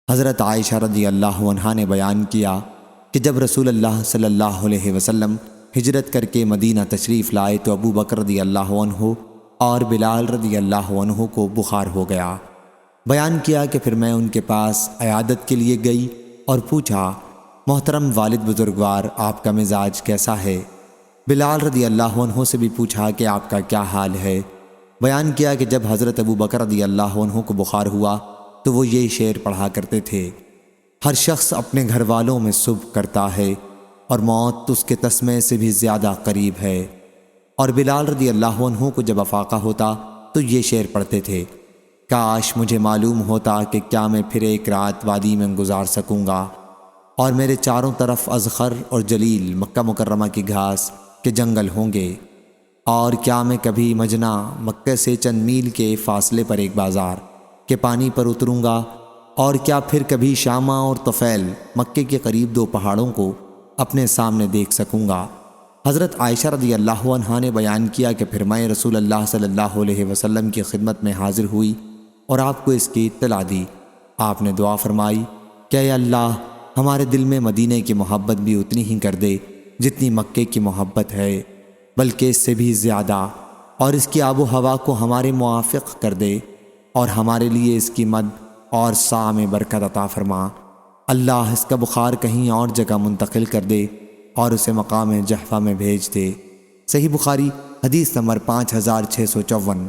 حضرت عائشہ رضی اللہ عنہا نے بیان کیا کہ جب رسول اللہ صلی اللہ علیہ وسلم ہجرت کر کے مدینہ تشریف لائے تو ابو بکر رضی اللہ عنہ اور بلال رضی اللہ عنہ کو بخار ہو گیا۔ بیان کیا کہ پھر میں ان کے پاس عیادت کے لیے گئی اور پوچھا، محترم والد بزرگوار، آپ کا مزاج کیسا ہے؟ بلال رضی اللہ عنہ سے بھی پوچھا کہ آپ کا کیا حال ہے؟ بیان کیا کہ جب حضرت ابو بکر رضی اللہ عنہ کو بخار ہوا تو وہ یہ شعر پڑھا کرتے تھے، ہر شخص اپنے گھر والوں میں صبح کرتا ہے اور موت اس کے تسمے سے بھی زیادہ قریب ہے۔ اور بلال رضی اللہ عنہ کو جب افاقہ ہوتا تو یہ شعر پڑھتے تھے، کاش مجھے معلوم ہوتا کہ کیا میں پھر ایک رات وادی میں گزار سکوں گا اور میرے چاروں طرف اذخر اور جلیل مکہ مکرمہ کی گھاس کے جنگل ہوں گے، اور کیا میں کبھی مجنہ مکہ سے چند میل کے فاصلے پر ایک بازار کے پانی پر اتروں گا، اور کیا پھر کبھی شامہ اور طفیل مکے کے قریب دو پہاڑوں کو اپنے سامنے دیکھ سکوں گا۔ حضرت عائشہ رضی اللہ عنہا نے بیان کیا کہ پھر میں رسول اللہ صلی اللہ علیہ وسلم کی خدمت میں حاضر ہوئی اور آپ کو اس کی اطلاع دی۔ آپ نے دعا فرمائی کہ اے اللہ، ہمارے دل میں مدینے کی محبت بھی اتنی ہی کر دے جتنی مکے کی محبت ہے، بلکہ اس سے بھی زیادہ، اور اس کی آب و ہوا کو ہمارے موافق کر دے اور ہمارے لیے اس کی مد اور سا میں برکت عطا فرما۔ اللہ اس کا بخار کہیں اور جگہ منتقل کر دے اور اسے مقام جحفہ میں بھیج دے۔ صحیح بخاری حدیث نمبر 5654۔